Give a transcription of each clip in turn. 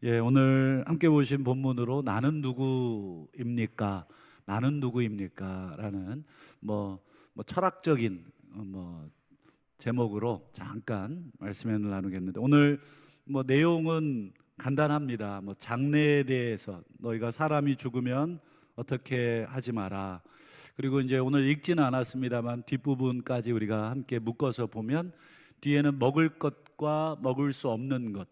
오늘 함께 보신 본문으로 나는 누구입니까? 나는 누구입니까? 라는 철학적인 제목으로 잠깐 말씀을 나누겠는데, 오늘 내용은 간단합니다. 장래에 대해서, 너희가 사람이 죽으면 어떻게 하지 마라. 그리고 이제 오늘 읽지는 않았습니다만 뒷부분까지 우리가 함께 묶어서 보면, 뒤에는 먹을 것과 먹을 수 없는 것,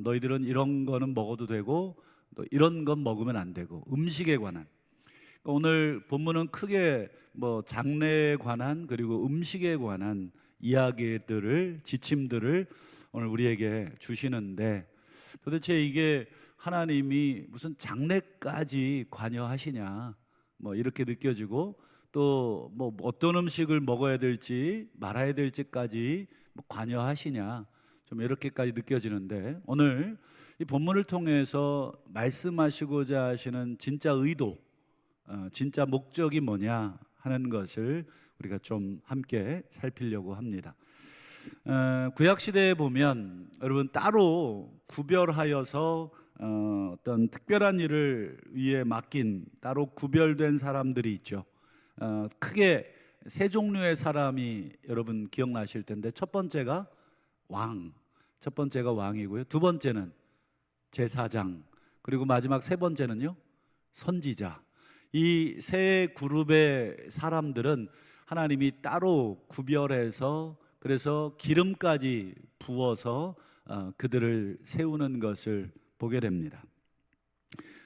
너희들은 이런 거는 먹어도 되고 또 이런 건 먹으면 안 되고, 음식에 관한, 오늘 본문은 크게 장래에 관한 그리고 음식에 관한 이야기들을, 지침들을 오늘 우리에게 주시는데, 도대체 이게 하나님이 무슨 장래까지 관여하시냐 이렇게 느껴지고, 또 어떤 음식을 먹어야 될지 말아야 될지까지 관여하시냐, 좀 이렇게까지 느껴지는데, 오늘 이 본문을 통해서 말씀하시고자 하시는 진짜 의도, 진짜 목적이 뭐냐 하는 것을 우리가 좀 함께 살피려고 합니다. 구약 시대에 보면 여러분, 따로 구별하여서 어떤 특별한 일을 위해 맡긴 따로 구별된 사람들이 있죠. 크게 세 종류의 사람이 여러분 기억나실 텐데, 첫 번째가 왕이고요. 두 번째는 제사장, 그리고 마지막 세 번째는요, 선지자. 이 세 그룹의 사람들은 하나님이 따로 구별해서, 그래서 기름까지 부어서 그들을 세우는 것을 보게 됩니다.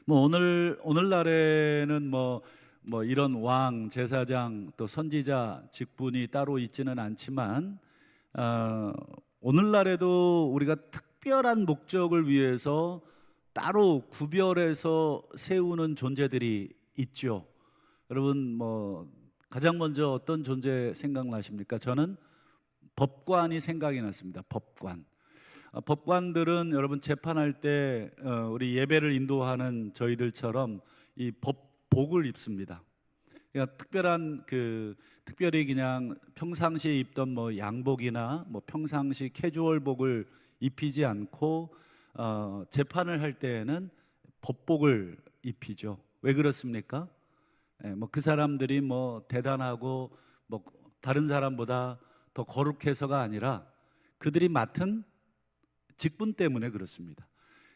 오늘날에는 이런 왕, 제사장, 또 선지자 직분이 따로 있지는 않지만, 오늘날에도 우리가 특별한 목적을 위해서 따로 구별해서 세우는 존재들이 있죠. 여러분, 가장 먼저 어떤 존재 생각나십니까? 저는 법관이 생각이 났습니다. 법관들은 여러분 재판할 때 우리 예배를 인도하는 저희들처럼 이 법복을 입습니다. 그러니까 특별히 그냥 평상시에 입던 양복이나 평상시 캐주얼복을 입히지 않고 재판을 할 때에는 법복을 입히죠. 왜 그렇습니까? 그 사람들이 대단하고 다른 사람보다 더 거룩해서가 아니라, 그들이 맡은 직분 때문에 그렇습니다.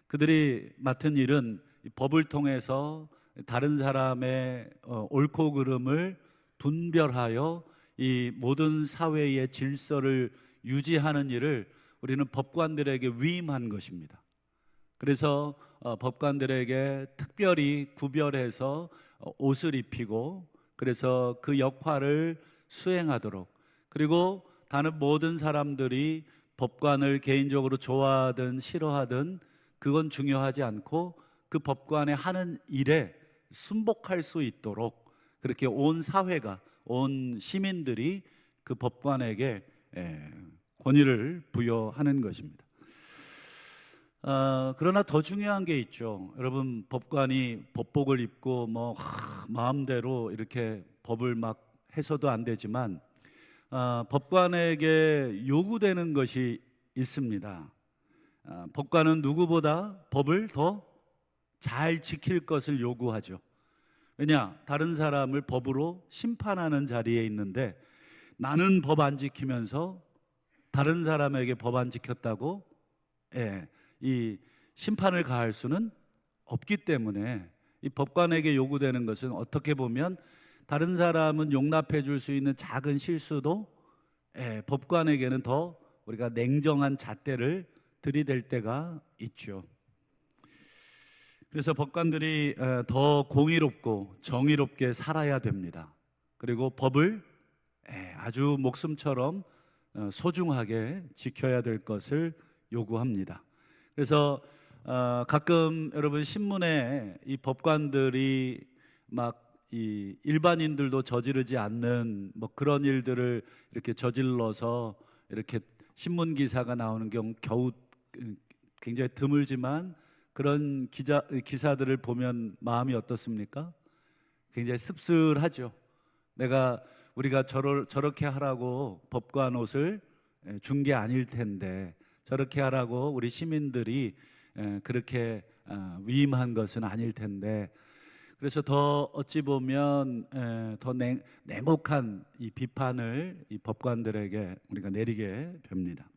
그들이 맡은 일은 법을 통해서 다른 사람의 옳고 그름을 분별하여 이 모든 사회의 질서를 유지하는 일을 우리는 법관들에게 위임한 것입니다. 그래서 법관들에게 특별히 구별해서 옷을 입히고, 그래서 그 역할을 수행하도록, 그리고 다른 모든 사람들이 법관을 개인적으로 좋아하든 싫어하든 그건 중요하지 않고, 그 법관의 하는 일에 순복할 수 있도록 그렇게 온 사회가, 온 시민들이 그 법관에게 권위를 부여하는 것입니다. 그러나 더 중요한 게 있죠. 여러분, 법관이 법복을 입고 마음대로 이렇게 법을 막 해서도 안 되지만, 법관에게 요구되는 것이 있습니다. 법관은 누구보다 법을 더 잘 지킬 것을 요구하죠. 왜냐? 다른 사람을 법으로 심판하는 자리에 있는데, 나는 법 안 지키면서 다른 사람에게 법 안 지켰다고 이 심판을 가할 수는 없기 때문에, 이 법관에게 요구되는 것은 어떻게 보면 다른 사람은 용납해 줄 수 있는 작은 실수도 법관에게는 더 우리가 냉정한 잣대를 들이댈 때가 있죠. 그래서 법관들이 더 공의롭고 정의롭게 살아야 됩니다. 그리고 법을 아주 목숨처럼 소중하게 지켜야 될 것을 요구합니다. 그래서 가끔 여러분 신문에 이 법관들이 이 일반인들도 저지르지 않는 그런 일들을 이렇게 저질러서 이렇게 신문 기사가 나오는 경우 겨우 굉장히 드물지만, 그런 기사들을 보면 마음이 어떻습니까? 굉장히 씁쓸하죠. 우리가 저렇게 하라고 법관 옷을 준 게 아닐 텐데, 저렇게 하라고 우리 시민들이 그렇게 위임한 것은 아닐 텐데, 그래서 더 어찌 보면 더 냉혹한 이 비판을 이 법관들에게 우리가 내리게 됩니다.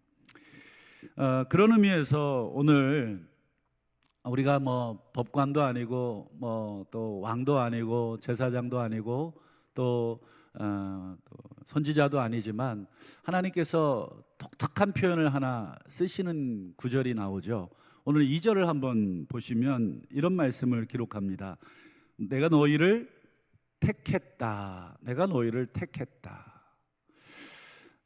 그런 의미에서 오늘 우리가 뭐 법관도 아니고 뭐 또 왕도 아니고 제사장도 아니고 또 선지자도 아니지만 하나님께서 독특한 표현을 하나 쓰시는 구절이 나오죠. 오늘 2절을 한번 보시면 이런 말씀을 기록합니다. 내가 너희를 택했다. 내가 너희를 택했다.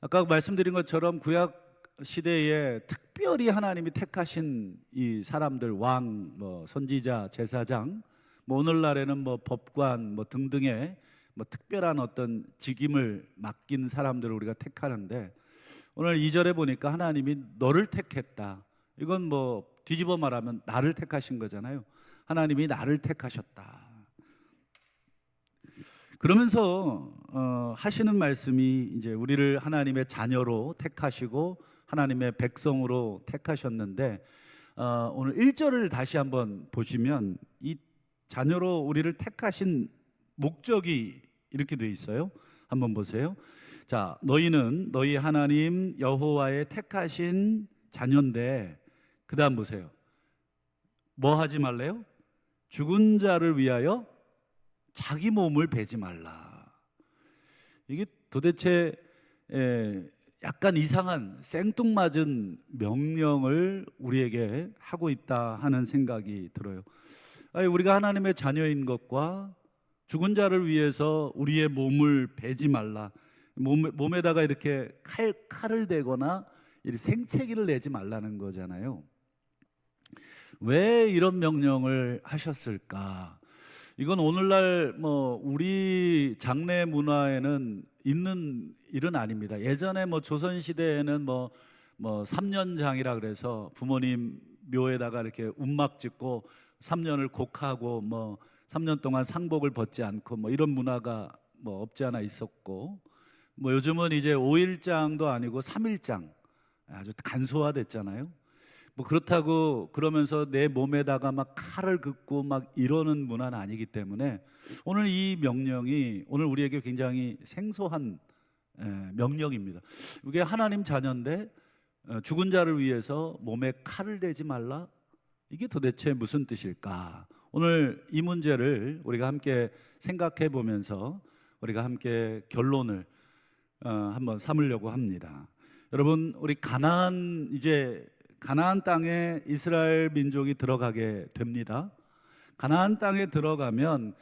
아까 말씀드린 것처럼 구약 시대에 특별히 하나님이 택하신 이 사람들, 왕, 뭐 선지자, 제사장, 뭐 오늘날에는 뭐 법관 뭐 등등의 뭐 특별한 어떤 직임을 맡긴 사람들을 우리가 택하는데, 오늘 2절에 보니까 하나님이 너를 택했다. 이건 뭐 뒤집어 말하면 나를 택하신 거잖아요. 하나님이 나를 택하셨다. 그러면서 하시는 말씀이 이제 우리를 하나님의 자녀로 택하시고 하나님의 백성으로 택하셨는데, 오늘 1절을 다시 한번 보시면 이 자녀로 우리를 택하신 목적이 이렇게 돼 있어요. 한번 보세요. 자, 너희는 너희 하나님 여호와의 택하신 자녀인데, 그 다음 보세요. 뭐 하지 말래요? 죽은 자를 위하여 자기 몸을 베지 말라. 이게 도대체 약간 이상한 생뚱맞은 명령을 우리에게 하고 있다 하는 생각이 들어요. 우리가 하나님의 자녀인 것과 죽은 자를 위해서 우리의 몸을 베지 말라, 몸에다가 이렇게 칼을 대거나 생채기를 내지 말라는 거잖아요. 왜 이런 명령을 하셨을까? 이건 오늘날 뭐 우리 장례 문화에는 있는 일은 아닙니다. 예전에 뭐 조선 시대에는 뭐 3년장이라 그래서 부모님 묘에다가 이렇게 운막 짓고 3년을 곡하고 뭐 3년 동안 상복을 벗지 않고 뭐 이런 문화가 뭐 없지 않아 있었고, 뭐 요즘은 이제 5일장도 아니고 3일장 아주 간소화됐잖아요. 뭐 그렇다고 그러면서 내 몸에다가 막 칼을 긋고 막 이러는 문화는 아니기 때문에 오늘 이 명령이 오늘 우리에게 굉장히 생소한 명령입니다. 이게 하나님 자녀인데 죽은 자를 위해서 몸에 칼을 대지 말라? 이게 도대체 무슨 뜻일까? 오늘 이 문제를 우리가 함께 생각해 보면서 우리가 함께 결론을 한번 삼으려고 합니다. 여러분, 우리 이제 가나안 땅에 이스라엘 민족이 들어가게 됩니다. 가나안 땅에 들어가면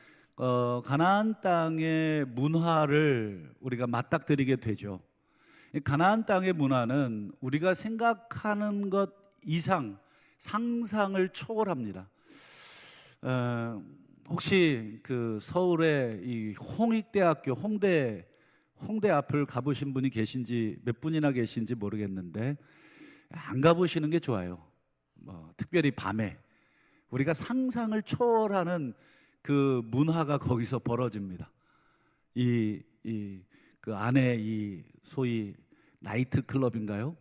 가나안 땅의 문화를 우리가 맞닥뜨리게 되죠. 가나안 땅의 문화는 우리가 생각하는 것 이상 상상을 초월합니다. 혹시 그 서울의 이 홍익대학교 홍대 앞을 가보신 분이 계신지, 몇 분이나 계신지 모르겠는데 안 가보시는 게 좋아요. 특별히 밤에 우리가 상상을 초월하는 그 문화가 거기서 벌어집니다. 그 안에 이 소위 나이트 클럽인가요?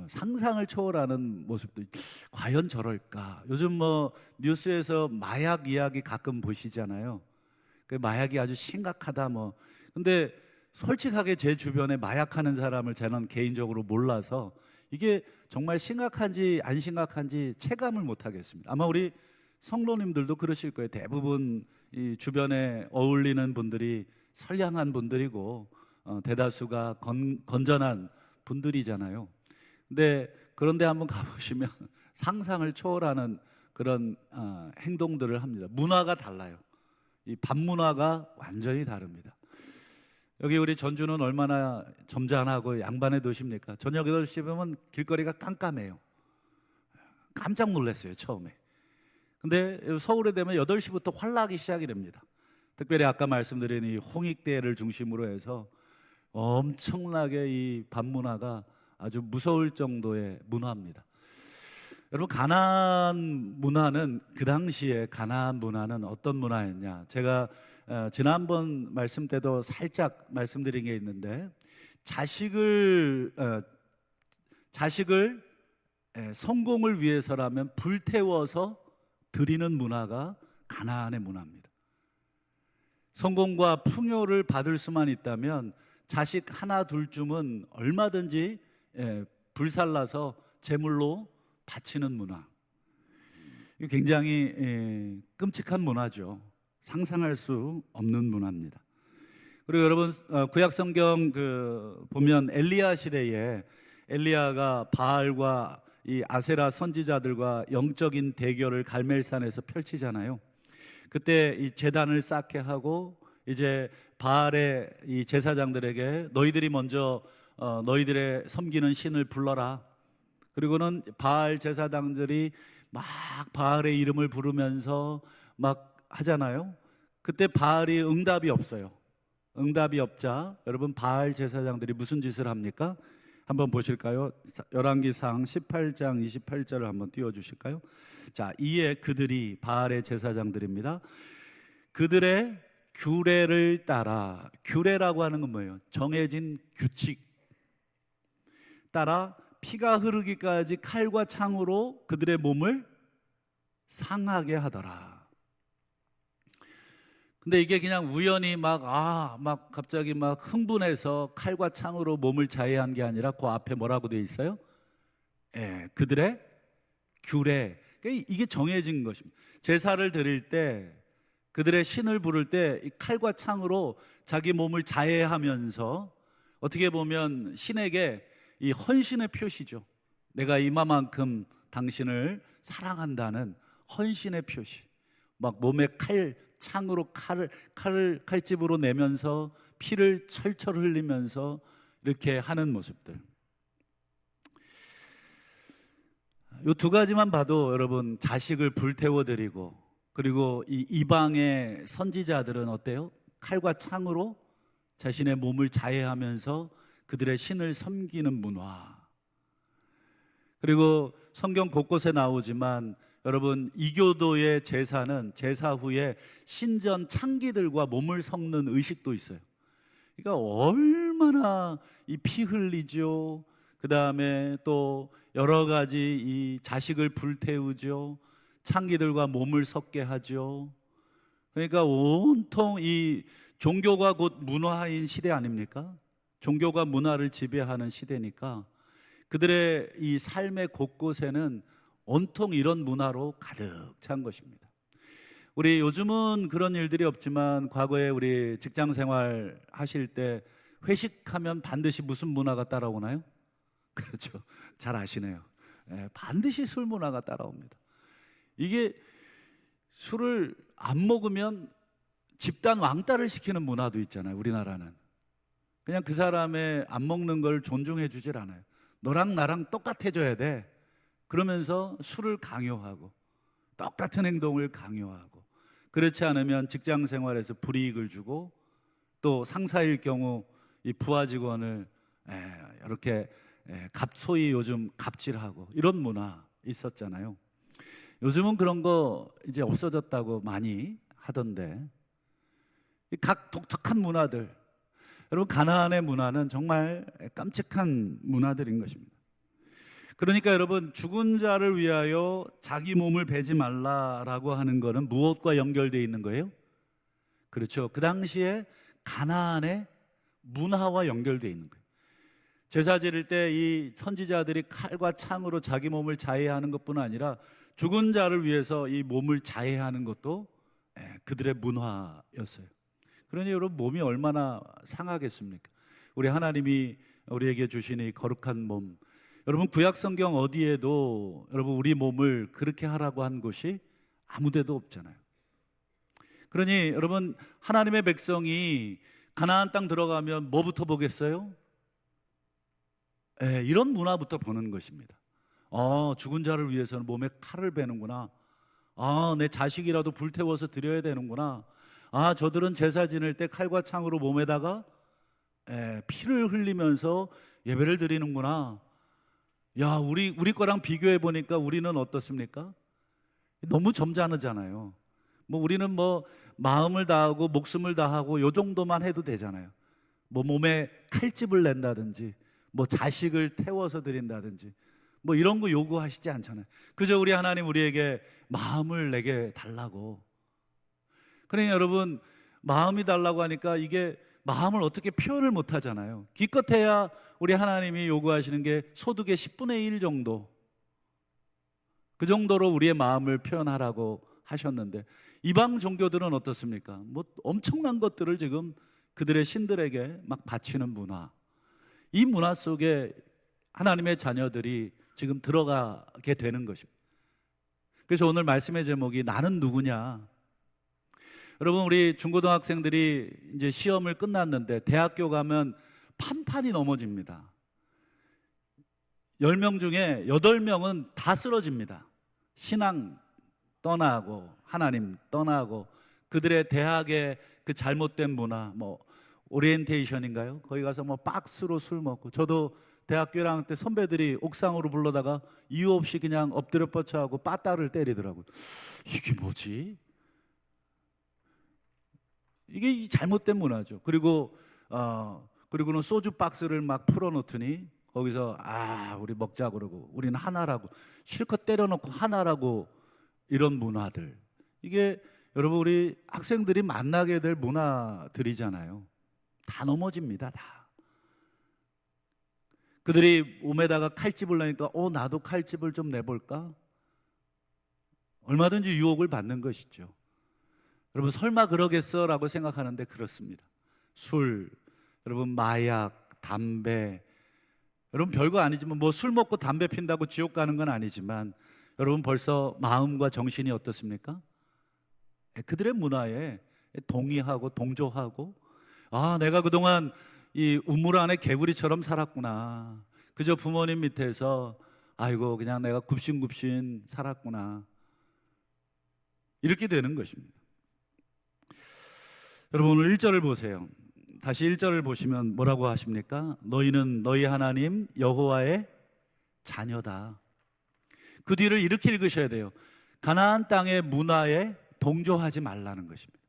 상상을 초월하는 모습도 과연 저럴까? 요즘 뭐 뉴스에서 마약 이야기 가끔 보시잖아요. 그 마약이 아주 심각하다 뭐. 근데 솔직하게 제 주변에 마약하는 사람을 저는 개인적으로 몰라서 이게 정말 심각한지 안 심각한지 체감을 못 하겠습니다. 아마 우리 성도님들도 그러실 거예요. 대부분 이 주변에 어울리는 분들이 선량한 분들이고 대다수가 건전한 분들이잖아요. 그런데 한번 가보시면 상상을 초월하는 그런 행동들을 합니다. 문화가 달라요. 이 밤문화가 완전히 다릅니다. 여기 우리 전주는 얼마나 점잖하고 양반의 도시입니까? 저녁 8시 보면 길거리가 깜깜해요. 깜짝 놀랐어요, 처음에. 근데 서울에 되면 8시부터 활락이 시작이 됩니다. 특별히 아까 말씀드린 이 홍익대를 중심으로 해서 엄청나게 이 밤문화가 아주 무서울 정도의 문화입니다. 여러분, 가나안 문화는, 그 당시에 가나안 문화는 어떤 문화였냐? 제가 지난번 말씀 때도 살짝 말씀드린 게 있는데, 자식을 성공을 위해서라면 불태워서 드리는 문화가 가나안의 문화입니다. 성공과 풍요를 받을 수만 있다면 자식 하나 둘쯤은 얼마든지 불살라서 제물로 바치는 문화. 굉장히 끔찍한 문화죠. 상상할 수 없는 문화입니다. 그리고 여러분 구약 성경 보면 엘리야 시대에 엘리야가 바알과 이 아세라 선지자들과 영적인 대결을 갈멜산에서 펼치잖아요. 그때 이 제단을 쌓게 하고 이제 바알의 이 제사장들에게 너희들이 먼저 너희들의 섬기는 신을 불러라. 그리고는 바알 제사장들이 막 바알의 이름을 부르면서 막 하잖아요. 그때 바알이 응답이 없어요. 응답이 없자 여러분 바알 제사장들이 무슨 짓을 합니까? 한번 보실까요? 열왕기상 18장 28절을 한번 띄워주실까요? 자, 이에 그들이 바알의 제사장들입니다. 그들의 규례를 따라, 규례라고 하는 건 뭐예요? 정해진 규칙 따라 피가 흐르기까지 칼과 창으로 그들의 몸을 상하게 하더라. 근데 이게 그냥 우연히 막 갑자기 막 흥분해서 칼과 창으로 몸을 자해한 게 아니라 그 앞에 뭐라고 되어 있어요? 그들의 규례. 그러니까 이게 정해진 것입니다. 제사를 드릴 때 그들의 신을 부를 때 이 칼과 창으로 자기 몸을 자해하면서 어떻게 보면 신에게 이 헌신의 표시죠. 내가 이만큼 당신을 사랑한다는 헌신의 표시. 막 몸에 창으로 칼집으로 내면서 피를 철철 흘리면서 이렇게 하는 모습들. 이 두 가지만 봐도 여러분 자식을 불태워 드리고 그리고 이 이방의 선지자들은 어때요? 칼과 창으로 자신의 몸을 자해하면서 그들의 신을 섬기는 문화. 그리고 성경 곳곳에 나오지만 여러분 이교도의 제사는 제사 후에 신전 창기들과 몸을 섞는 의식도 있어요. 그러니까 얼마나 이 피 흘리죠. 그 다음에 또 여러 가지 이 자식을 불태우죠. 창기들과 몸을 섞게 하죠. 그러니까 온통 이 종교가 곧 문화인 시대 아닙니까? 종교가 문화를 지배하는 시대니까 그들의 이 삶의 곳곳에는 온통 이런 문화로 가득 찬 것입니다. 우리 요즘은 그런 일들이 없지만 과거에 우리 직장 생활 하실 때 회식하면 반드시 무슨 문화가 따라오나요? 그렇죠. 잘 아시네요. 반드시 술 문화가 따라옵니다. 이게 술을 안 먹으면 집단 왕따를 시키는 문화도 있잖아요. 우리나라는 그냥 그 사람의 안 먹는 걸 존중해 주질 않아요. 너랑 나랑 똑같아져야 돼. 그러면서 술을 강요하고 똑같은 행동을 강요하고 그렇지 않으면 직장 생활에서 불이익을 주고 또 상사일 경우 이 부하 직원을 이렇게 소위 요즘 갑질하고 이런 문화 있었잖아요. 요즘은 그런 거 이제 없어졌다고 많이 하던데 각 독특한 문화들 여러분 가나안의 문화는 정말 깜찍한 문화들인 것입니다. 그러니까 여러분 죽은 자를 위하여 자기 몸을 베지 말라라고 하는 것은 무엇과 연결되어 있는 거예요? 그렇죠. 그 당시에 가나안의 문화와 연결되어 있는 거예요. 제사 지를 때 이 선지자들이 칼과 창으로 자기 몸을 자해하는 것뿐 아니라 죽은 자를 위해서 이 몸을 자해하는 것도 그들의 문화였어요. 그러니 여러분 몸이 얼마나 상하겠습니까? 우리 하나님이 우리에게 주신 이 거룩한 몸, 여러분 구약 성경 어디에도 여러분 우리 몸을 그렇게 하라고 한 곳이 아무데도 없잖아요. 그러니 여러분 하나님의 백성이 가나안 땅 들어가면 뭐부터 보겠어요? 이런 문화부터 보는 것입니다. 죽은 자를 위해서는 몸에 칼을 베는구나. 내 자식이라도 불태워서 드려야 되는구나. 저들은 제사 지낼 때 칼과 창으로 몸에다가 피를 흘리면서 예배를 드리는구나. 야, 우리 거랑 비교해 보니까 우리는 어떻습니까? 너무 점잖으잖아요. 우리는 마음을 다하고 목숨을 다하고 요 정도만 해도 되잖아요. 몸에 칼집을 낸다든지 자식을 태워서 드린다든지 뭐 이런 거 요구하시지 않잖아요. 그저 우리 하나님 우리에게 마음을 내게 달라고. 그러니까 여러분, 마음이 달라고 하니까 이게 마음을 어떻게 표현을 못 하잖아요. 기껏해야 우리 하나님이 요구하시는 게 소득의 10분의 1 정도, 그 정도로 우리의 마음을 표현하라고 하셨는데, 이방 종교들은 어떻습니까? 뭐 엄청난 것들을 지금 그들의 신들에게 막 바치는 문화, 이 문화 속에 하나님의 자녀들이 지금 들어가게 되는 것입니다. 그래서 오늘 말씀의 제목이 나는 누구냐. 여러분, 우리 중고등학생들이 이제 시험을 끝났는데 대학교 가면 판판이 넘어집니다. 10명 중에 8명은 다 쓰러집니다. 신앙 떠나고 하나님 떠나고 그들의 대학의 그 잘못된 문화, 뭐 오리엔테이션인가요? 거기 가서 뭐 박스로 술 먹고, 저도 대학교 1학년 때 선배들이 옥상으로 불러다가 이유 없이 그냥 엎드려 뻗쳐하고 빠따를 때리더라고요. 이게 뭐지? 이게 잘못된 문화죠. 그리고는 소주 박스를 막 풀어놓더니 거기서 우리 먹자 그러고, 우리는 하나라고, 실컷 때려놓고 하나라고, 이런 문화들. 이게 여러분 우리 학생들이 만나게 될 문화들이잖아요. 다 넘어집니다. 다. 그들이 몸에다가 칼집을 내니까 나도 칼집을 좀 내볼까? 얼마든지 유혹을 받는 것이죠. 여러분, 설마 그러겠어? 라고 생각하는데 그렇습니다. 술, 여러분 마약, 담배, 여러분 별거 아니지만 뭐 술 먹고 담배 핀다고 지옥 가는 건 아니지만, 여러분 벌써 마음과 정신이 어떻습니까? 그들의 문화에 동의하고 동조하고, 내가 그동안 이 우물 안에 개구리처럼 살았구나. 그저 부모님 밑에서 아이고 그냥 내가 굽신굽신 살았구나. 이렇게 되는 것입니다. 여러분 오늘 1절을 보세요. 다시 1절을 보시면 뭐라고 하십니까? 너희는 너희 하나님 여호와의 자녀다. 그 뒤를 이렇게 읽으셔야 돼요. 가나안 땅의 문화에 동조하지 말라는 것입니다.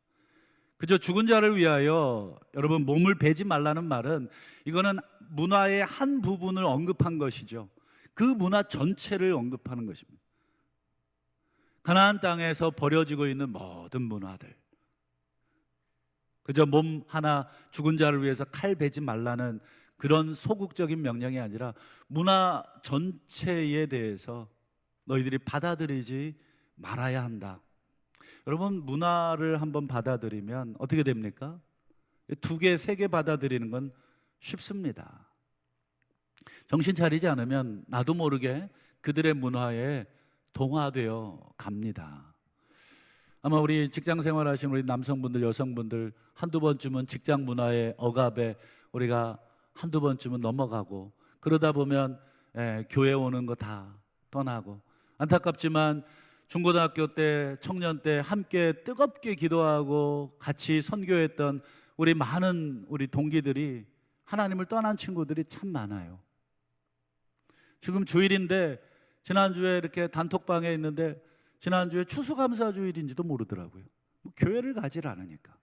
그저 죽은 자를 위하여 여러분 몸을 베지 말라는 말은, 이거는 문화의 한 부분을 언급한 것이죠. 그 문화 전체를 언급하는 것입니다. 가나안 땅에서 버려지고 있는 모든 문화들, 그저 몸 하나 죽은 자를 위해서 칼 베지 말라는 그런 소극적인 명령이 아니라 문화 전체에 대해서 너희들이 받아들이지 말아야 한다. 여러분, 문화를 한번 받아들이면 어떻게 됩니까? 2개, 3개 받아들이는 건 쉽습니다. 정신 차리지 않으면 나도 모르게 그들의 문화에 동화되어 갑니다. 아마 우리 직장 생활하시는 우리 남성분들, 여성분들 한두 번쯤은 직장 문화의 억압에 우리가 한두 번쯤은 넘어가고, 그러다 보면 교회 오는 거 다 떠나고, 안타깝지만 중고등학교 때, 청년 때 함께 뜨겁게 기도하고 같이 선교했던 우리 많은 우리 동기들이 하나님을 떠난 친구들이 참 많아요. 지금 주일인데 지난주에 이렇게 단톡방에 있는데 지난주에 추수감사주일인지도 모르더라고요. 교회를 가질 않으니까.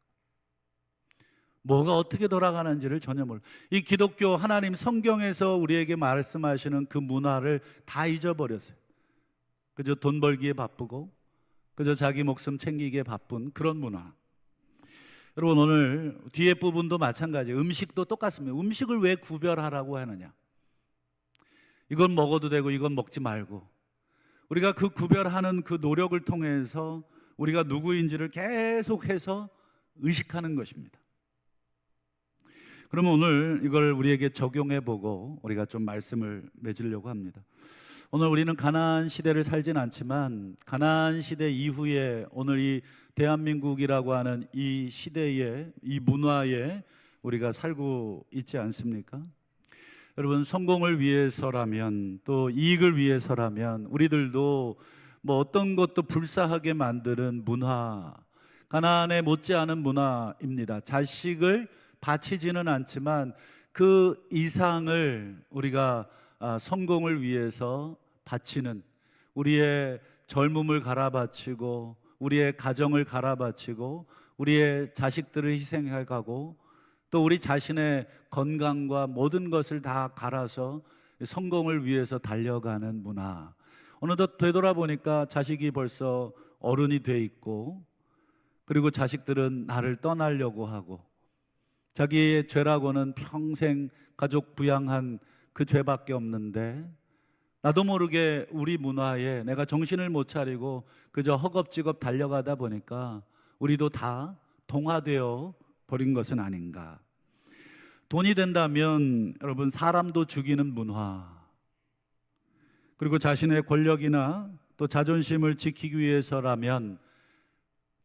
뭐가 어떻게 돌아가는지를 전혀 몰라요. 이 기독교 하나님 성경에서 우리에게 말씀하시는 그 문화를 다 잊어버렸어요. 그저 돈 벌기에 바쁘고 그저 자기 목숨 챙기기에 바쁜 그런 문화. 여러분 오늘 뒤에 부분도 마찬가지예요. 음식도 똑같습니다. 음식을 왜 구별하라고 하느냐. 이건 먹어도 되고 이건 먹지 말고, 우리가 그 구별하는 그 노력을 통해서 우리가 누구인지를 계속해서 의식하는 것입니다. 그러면 오늘 이걸 우리에게 적용해보고 우리가 좀 말씀을 맺으려고 합니다. 오늘 우리는 가나안 시대를 살진 않지만 가나안 시대 이후에 오늘 이 대한민국이라고 하는 이 시대에, 이 문화에 우리가 살고 있지 않습니까? 여러분, 성공을 위해서라면, 또 이익을 위해서라면 우리들도 뭐 어떤 것도 불사하게 만드는 문화, 가나안에 못지않은 문화입니다. 자식을 바치지는 않지만 그 이상을 우리가 성공을 위해서 바치는, 우리의 젊음을 갈아바치고 우리의 가정을 갈아바치고 우리의 자식들을 희생해가고 또 우리 자신의 건강과 모든 것을 다 갈아서 성공을 위해서 달려가는 문화. 어느덧 되돌아보니까 자식이 벌써 어른이 돼 있고, 그리고 자식들은 나를 떠나려고 하고, 자기의 죄라고는 평생 가족 부양한 그 죄밖에 없는데, 나도 모르게 우리 문화에 내가 정신을 못 차리고 그저 허겁지겁 달려가다 보니까 우리도 다 동화되어 버린 것은 아닌가. 돈이 된다면 여러분, 사람도 죽이는 문화, 그리고 자신의 권력이나 또 자존심을 지키기 위해서라면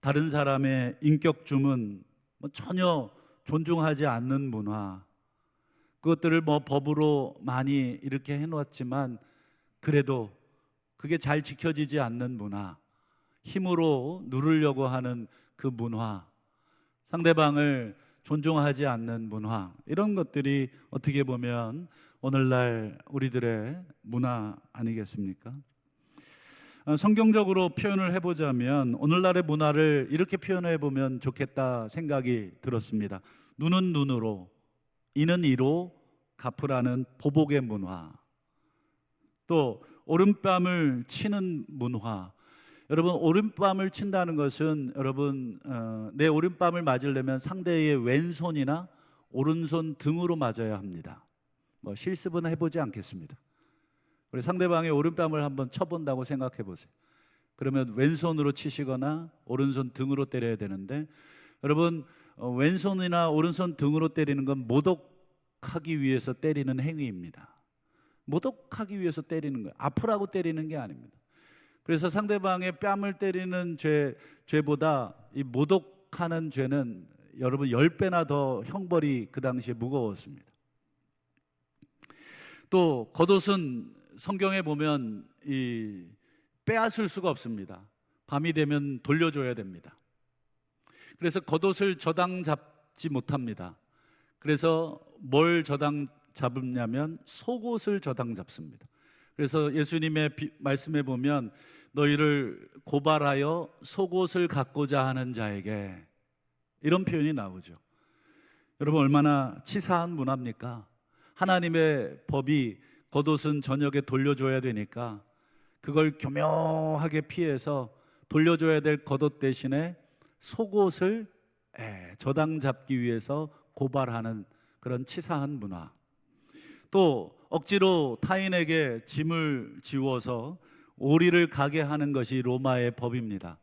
다른 사람의 인격주문 전혀 존중하지 않는 문화, 그것들을 법으로 많이 이렇게 해놓았지만 그래도 그게 잘 지켜지지 않는 문화, 힘으로 누르려고 하는 그 문화, 상대방을 존중하지 않는 문화, 이런 것들이 어떻게 보면 오늘날 우리들의 문화 아니겠습니까? 성경적으로 표현을 해보자면 오늘날의 문화를 이렇게 표현해 보면 좋겠다 생각이 들었습니다. 눈은 눈으로, 이는 이로 갚으라는 보복의 문화, 또 오른뺨을 치는 문화. 여러분, 오른뺨을 친다는 것은 여러분 내 오른뺨을 맞으려면 상대의 왼손이나 오른손 등으로 맞아야 합니다. 실습은 해보지 않겠습니다. 우리 상대방의 오른뺨을 한번 쳐본다고 생각해 보세요. 그러면 왼손으로 치시거나 오른손 등으로 때려야 되는데, 여러분 왼손이나 오른손 등으로 때리는 건 모독하기 위해서 때리는 행위입니다. 모독하기 위해서 때리는 거예요. 아프라고 때리는 게 아닙니다. 그래서 상대방의 뺨을 때리는 죄보다 이 모독하는 죄는 여러분 10배나 더 형벌이 그 당시에 무거웠습니다. 또 겉옷은 성경에 보면 빼앗을 수가 없습니다. 밤이 되면 돌려줘야 됩니다. 그래서 겉옷을 저당 잡지 못합니다. 그래서 뭘 저당 잡으냐면 속옷을 저당 잡습니다. 그래서 예수님의 말씀에 보면 너희를 고발하여 속옷을 갖고자 하는 자에게, 이런 표현이 나오죠. 여러분, 얼마나 치사한 문화입니까? 하나님의 법이 겉옷은 저녁에 돌려줘야 되니까 그걸 교묘하게 피해서 돌려줘야 될 겉옷 대신에 속옷을 저당 잡기 위해서 고발하는 그런 치사한 문화. 또 억지로 타인에게 짐을 지워서 오리를 가게 하는 것이 로마의 법입니다.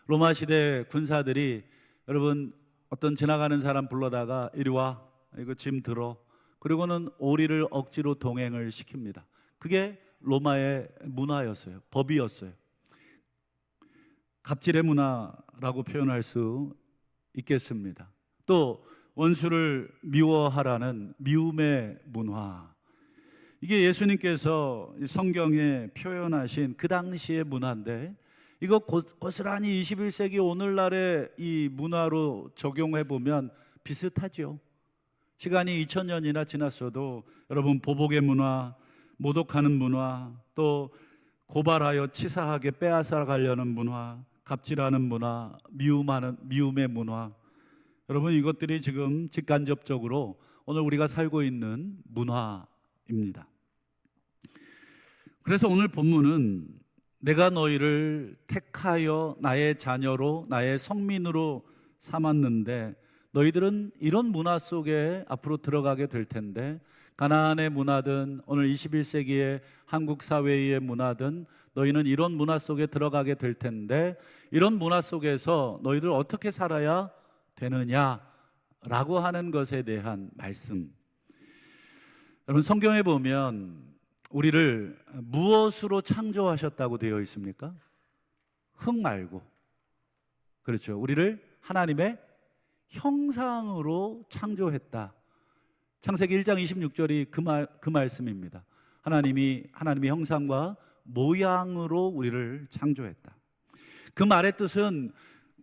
로마 시대 군사들이 여러분 어떤 지나가는 사람 불러다가 이리 와, 이거 짐 들어, 그리고는 오리를 억지로 동행을 시킵니다. 그게 로마의 문화였어요. 법이었어요. 갑질의 문화라고 표현할 수 있겠습니다. 또 원수를 미워하라는 미움의 문화, 이게 예수님께서 성경에 표현하신 그 당시의 문화인데, 이거 고스란히 21세기 오늘날의 이 문화로 적용해 보면 비슷하죠. 시간이 2000년이나 지났어도 여러분, 보복의 문화, 모독하는 문화, 또 고발하여 치사하게 빼앗아 가려는 문화, 갑질하는 문화, 미움의 문화, 여러분 이것들이 지금 직간접적으로 오늘 우리가 살고 있는 문화입니다. 그래서 오늘 본문은 내가 너희를 택하여 나의 자녀로, 나의 성민으로 삼았는데 너희들은 이런 문화 속에 앞으로 들어가게 될 텐데, 가나안의 문화든 오늘 21세기의 한국 사회의 문화든 너희는 이런 문화 속에 들어가게 될 텐데, 이런 문화 속에서 너희들 어떻게 살아야 되느냐라고 하는 것에 대한 말씀. 여러분, 성경에 보면 우리를 무엇으로 창조하셨다고 되어 있습니까? 흙 말고, 그렇죠. 우리를 하나님의 형상으로 창조했다. 창세기 1장 26절이 그 말씀입니다. 하나님의 형상과 모양으로 우리를 창조했다. 그 말의 뜻은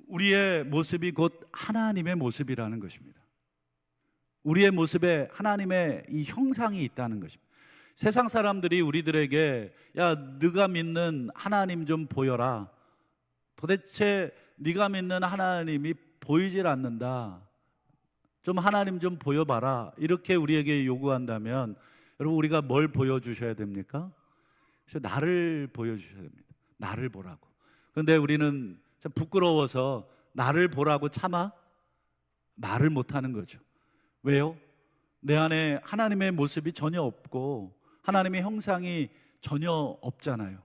우리의 모습이 곧 하나님의 모습이라는 것입니다. 우리의 모습에 하나님의 이 형상이 있다는 것입니다. 세상 사람들이 우리들에게 야, 네가 믿는 하나님 좀 보여라, 도대체 네가 믿는 하나님이 보이질 않는다, 좀 하나님 좀 보여봐라, 이렇게 우리에게 요구한다면 여러분, 우리가 뭘 보여주셔야 됩니까? 그래서 나를 보여주셔야 됩니다. 나를 보라고. 그런데 우리는 참 부끄러워서 나를 보라고 참아 말을 못하는 거죠. 왜요? 내 안에 하나님의 모습이 전혀 없고 하나님의 형상이 전혀 없잖아요.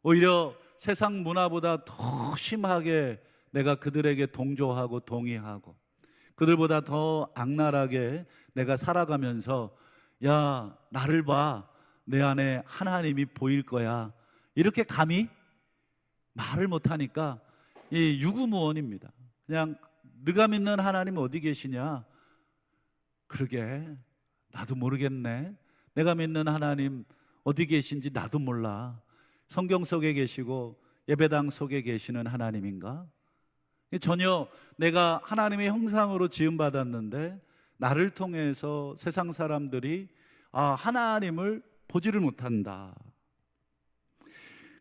오히려 세상 문화보다 더 심하게 내가 그들에게 동조하고 동의하고 그들보다 더 악랄하게 내가 살아가면서 야, 나를 봐, 내 안에 하나님이 보일 거야, 이렇게 감히 말을 못하니까 이 유구무원입니다. 그냥 네가 믿는 하나님 어디 계시냐? 그러게 나도 모르겠네. 내가 믿는 하나님 어디 계신지 나도 몰라. 성경 속에 계시고 예배당 속에 계시는 하나님인가? 전혀 내가 하나님의 형상으로 지음받았는데 나를 통해서 세상 사람들이 하나님을 보지를 못한다.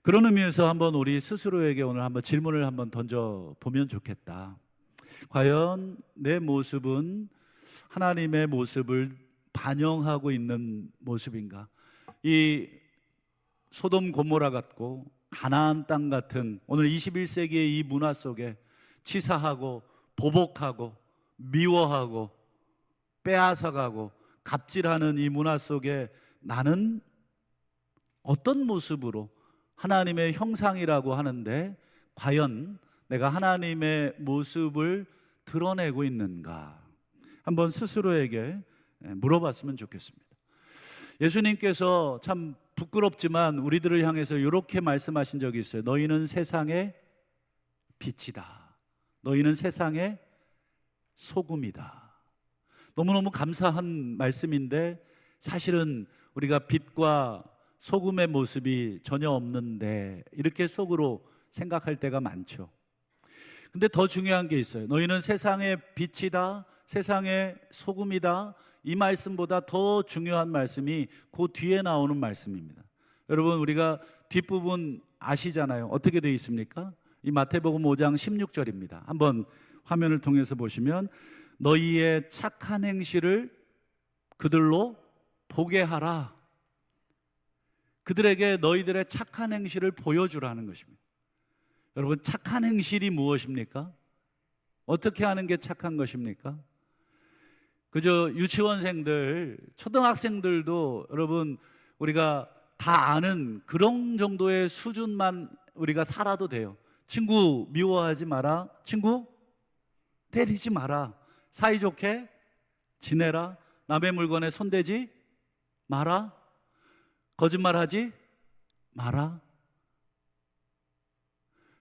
그런 의미에서 한번 우리 스스로에게 오늘 한번 질문을 한번 던져보면 좋겠다. 과연 내 모습은 하나님의 모습을 반영하고 있는 모습인가? 이 소돔 고모라 같고 가나안 땅 같은 오늘 21세기의 이 문화 속에 치사하고 보복하고 미워하고 빼앗아가고 갑질하는 이 문화 속에 나는 어떤 모습으로 하나님의 형상이라고 하는데 과연 내가 하나님의 모습을 드러내고 있는가? 한번 스스로에게 물어봤으면 좋겠습니다. 예수님께서 참 부끄럽지만 우리들을 향해서 이렇게 말씀하신 적이 있어요. 너희는 세상의 빛이다. 너희는 세상의 소금이다. 너무너무 감사한 말씀인데 사실은 우리가 빛과 소금의 모습이 전혀 없는데 이렇게 속으로 생각할 때가 많죠. 근데 더 중요한 게 있어요. 너희는 세상의 빛이다, 세상의 소금이다. 이 말씀보다 더 중요한 말씀이 그 뒤에 나오는 말씀입니다. 여러분, 우리가 뒷부분 아시잖아요. 어떻게 되어 있습니까? 이 마태복음 5장 16절입니다. 한번 화면을 통해서 보시면 너희의 착한 행실을 그들로 보게 하라. 그들에게 너희들의 착한 행실을 보여주라는 것입니다. 여러분, 착한 행실이 무엇입니까? 어떻게 하는 게 착한 것입니까? 그저 유치원생들, 초등학생들도 여러분 우리가 다 아는 그런 정도의 수준만 우리가 살아도 돼요. 친구 미워하지 마라. 친구 때리지 마라. 사이좋게 지내라. 남의 물건에 손대지 마라. 거짓말하지 마라.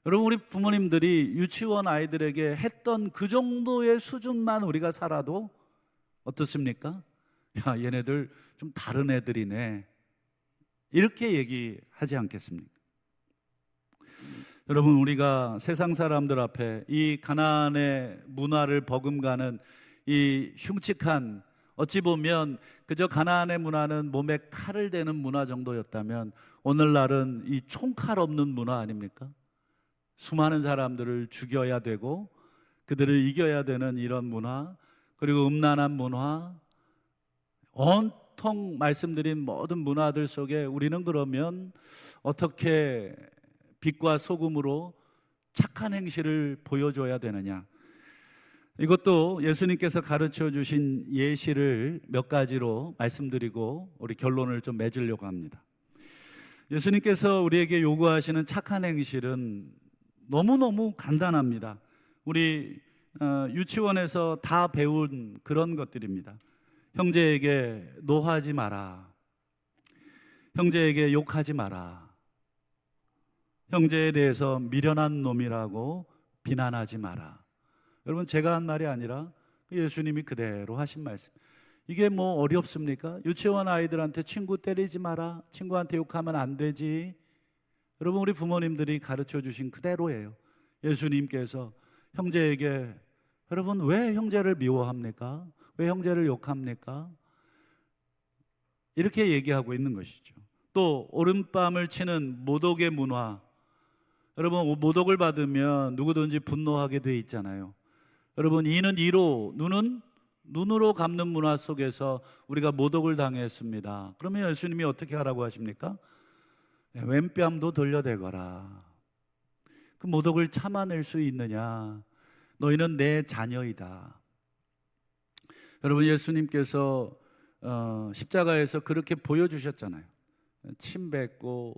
여러분, 우리 부모님들이 유치원 아이들에게 했던 그 정도의 수준만 우리가 살아도 어떻습니까? 야, 얘네들 좀 다른 애들이네, 이렇게 얘기하지 않겠습니까? 여러분, 우리가 세상 사람들 앞에 이 가나안의 문화를 버금가는 이 흉측한, 어찌 보면 그저 가나안의 문화는 몸에 칼을 대는 문화 정도였다면 오늘날은 이 총칼 없는 문화 아닙니까? 수많은 사람들을 죽여야 되고 그들을 이겨야 되는 이런 문화, 그리고 음란한 문화, 온통 말씀드린 모든 문화들 속에 우리는 그러면 어떻게 빛과 소금으로 착한 행실을 보여줘야 되느냐? 이것도 예수님께서 가르쳐 주신 예시를 몇 가지로 말씀드리고 우리 결론을 좀 맺으려고 합니다. 예수님께서 우리에게 요구하시는 착한 행실은 너무너무 간단합니다. 우리 유치원에서 다 배운 그런 것들입니다. 형제에게 노하지 마라. 형제에게 욕하지 마라. 형제에 대해서 미련한 놈이라고 비난하지 마라. 여러분, 제가 한 말이 아니라 예수님이 그대로 하신 말씀. 이게 뭐 어렵습니까? 유치원 아이들한테 친구 때리지 마라, 친구한테 욕하면 안 되지. 여러분, 우리 부모님들이 가르쳐 주신 그대로예요. 예수님께서 형제에게, 여러분 왜 형제를 미워합니까? 왜 형제를 욕합니까? 이렇게 얘기하고 있는 것이죠. 또 오른밤을 치는 모독의 문화. 여러분, 모독을 받으면 누구든지 분노하게 돼 있잖아요. 여러분, 이는 이로, 눈은 눈으로 갚는 문화 속에서 우리가 모독을 당했습니다. 그러면 예수님이 어떻게 하라고 하십니까? 왼뺨도 돌려대거라. 그 모독을 참아낼 수 있느냐? 너희는 내 자녀이다. 여러분, 예수님께서 십자가에서 그렇게 보여주셨잖아요. 침 뱉고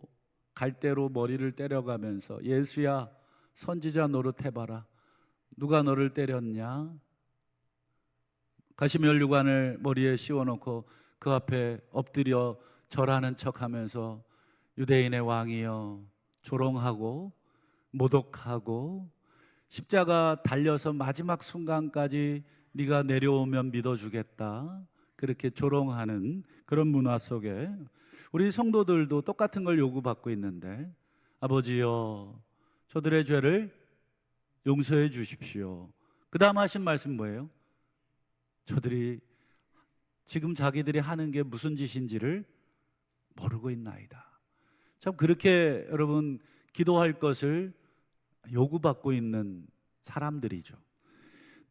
갈대로 머리를 때려가면서 예수야, 선지자 노릇해봐라. 누가 너를 때렸냐? 가시면류관을 머리에 씌워놓고 그 앞에 엎드려 절하는 척하면서 유대인의 왕이여, 조롱하고 모독하고 십자가 달려서 마지막 순간까지 네가 내려오면 믿어주겠다, 그렇게 조롱하는 그런 문화 속에 우리 성도들도 똑같은 걸 요구받고 있는데, 아버지여 저들의 죄를 용서해 주십시오. 그 다음 하신 말씀 뭐예요? 저들이 지금 자기들이 하는 게 무슨 짓인지를 모르고 있나이다. 참 그렇게 여러분 기도할 것을 요구받고 있는 사람들이죠.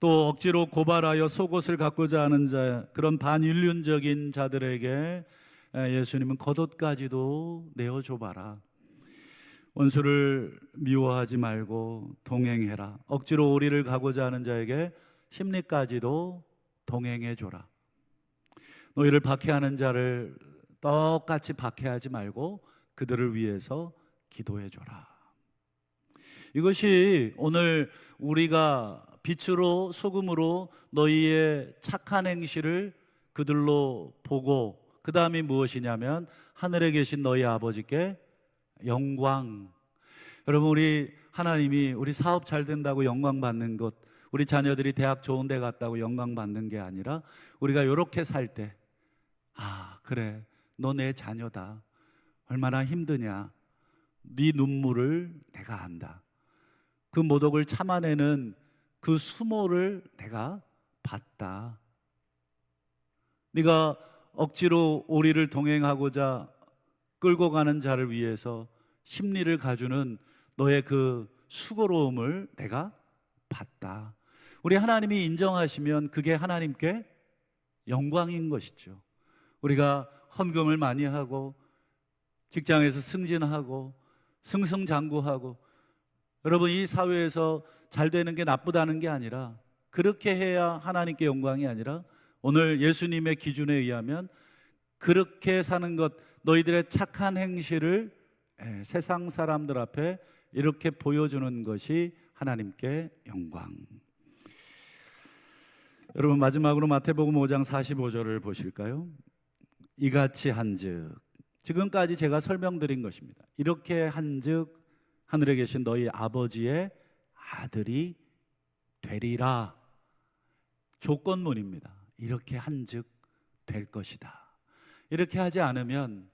또 억지로 고발하여 속옷을 갖고자 하는 자, 그런 반인륜적인 자들에게 예수님은 겉옷까지도 내어줘봐라. 원수를 미워하지 말고 동행해라. 억지로 오리를 가고자 하는 자에게 심리까지도 동행해줘라. 너희를 박해하는 자를 똑같이 박해하지 말고 그들을 위해서 기도해줘라. 이것이 오늘 우리가 빛으로 소금으로 너희의 착한 행실을 그들로 보고, 그 다음이 무엇이냐면 하늘에 계신 너희 아버지께 영광. 여러분, 우리 하나님이 우리 사업 잘 된다고 영광 받는 것, 우리 자녀들이 대학 좋은 데 갔다고 영광 받는 게 아니라 우리가 이렇게 살 때, 아 그래 너 내 자녀다, 얼마나 힘드냐, 네 눈물을 내가 안다, 그 모독을 참아내는 그 수모를 내가 봤다, 네가 억지로 오리를 동행하고자 끌고 가는 자를 위해서 심리를 가주는 너의 그 수고로움을 내가 봤다. 우리 하나님이 인정하시면 그게 하나님께 영광인 것이죠. 우리가 헌금을 많이 하고 직장에서 승진하고 승승장구하고, 여러분 이 사회에서 잘 되는 게 나쁘다는 게 아니라, 그렇게 해야 하나님께 영광이 아니라 오늘 예수님의 기준에 의하면 그렇게 사는 것, 너희들의 착한 행실을 세상 사람들 앞에 이렇게 보여주는 것이 하나님께 영광. 여러분 마지막으로 마태복음 5장 45절을 보실까요? 이같이 한즉, 지금까지 제가 설명드린 것입니다. 이렇게 한즉 하늘에 계신 너희 아버지의 아들이 되리라. 조건문입니다. 이렇게 한즉 될 것이다. 이렇게 하지 않으면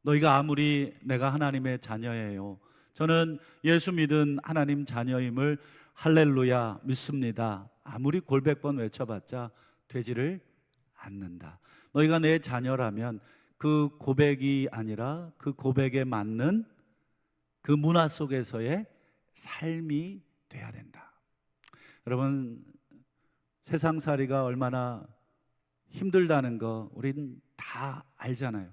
너희가 아무리 내가 하나님의 자녀예요, 저는 예수 믿은 하나님 자녀임을 할렐루야 믿습니다, 아무리 골백번 외쳐봤자 되지를 않는다. 너희가 내 자녀라면 그 고백이 아니라 그 고백에 맞는 그 문화 속에서의 삶이 돼야 된다. 여러분 세상살이가 얼마나 힘들다는 거 우리는 다 알잖아요.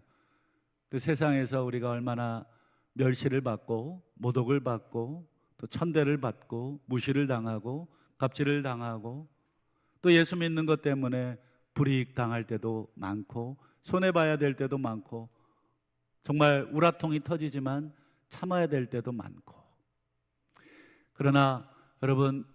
그 세상에서 우리가 얼마나 멸시를 받고 모독을 받고 또 천대를 받고 무시를 당하고 갑질을 당하고, 또 예수 믿는 것 때문에 불이익 당할 때도 많고 손해봐야 될 때도 많고, 정말 우라통이 터지지만 참아야 될 때도 많고. 그러나 여러분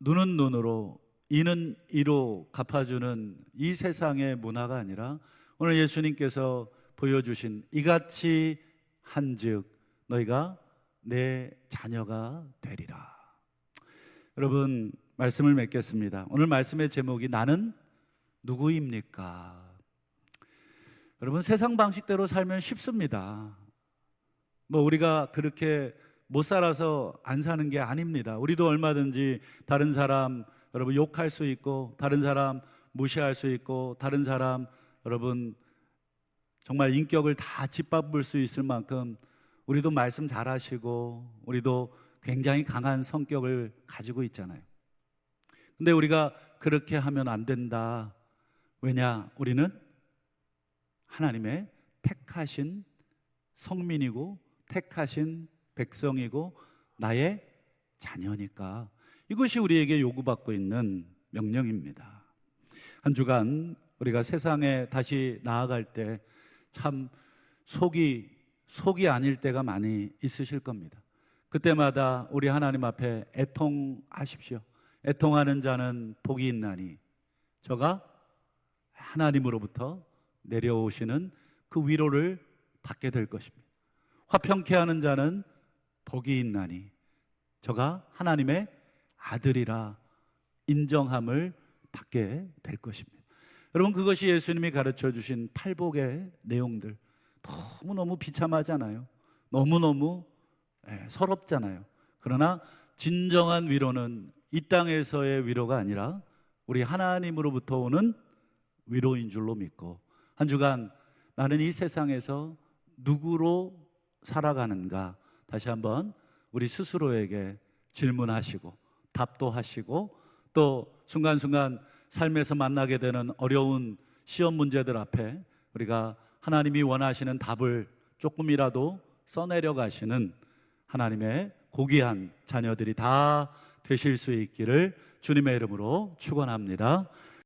눈은 눈으로 이는 이로 갚아주는 이 세상의 문화가 아니라 오늘 예수님께서 보여주신 이같이 한즉 너희가 내 자녀가 되리라. 여러분 말씀을 맺겠습니다. 오늘 말씀의 제목이 나는 누구입니까? 여러분 세상 방식대로 살면 쉽습니다. 우리가 그렇게 못 살아서 안 사는 게 아닙니다. 우리도 얼마든지 다른 사람 여러분 욕할 수 있고, 다른 사람 무시할 수 있고, 다른 사람 여러분 정말 인격을 다 짓밟을 수 있을 만큼 우리도 말씀 잘하시고 우리도 굉장히 강한 성격을 가지고 있잖아요. 근데 우리가 그렇게 하면 안 된다, 왜냐? 우리는 하나님의 택하신 성민이고 택하신 백성이고 나의 자녀니까. 이것이 우리에게 요구받고 있는 명령입니다. 한 주간 우리가 세상에 다시 나아갈 때 참 속이 아닐 때가 많이 있으실 겁니다. 그때마다 우리 하나님 앞에 애통하십시오. 애통하는 자는 복이 있나니 저가 하나님으로부터 내려오시는 그 위로를 받게 될 것입니다. 화평케 하는 자는 복이 있나니 저가 하나님의 아들이라 인정함을 받게 될 것입니다. 여러분, 그것이 예수님이 가르쳐 주신 팔복의 내용들, 너무너무 비참하잖아요. 너무너무 서럽잖아요. 그러나 진정한 위로는 이 땅에서의 위로가 아니라 우리 하나님으로부터 오는 위로인 줄로 믿고, 한 주간 나는 이 세상에서 누구로 살아가는가 다시 한번 우리 스스로에게 질문하시고 답도 하시고, 또 순간순간 삶에서 만나게 되는 어려운 시험 문제들 앞에 우리가 하나님이 원하시는 답을 조금이라도 써내려 가시는 하나님의 고귀한 자녀들이 다 되실 수 있기를 주님의 이름으로 축원합니다.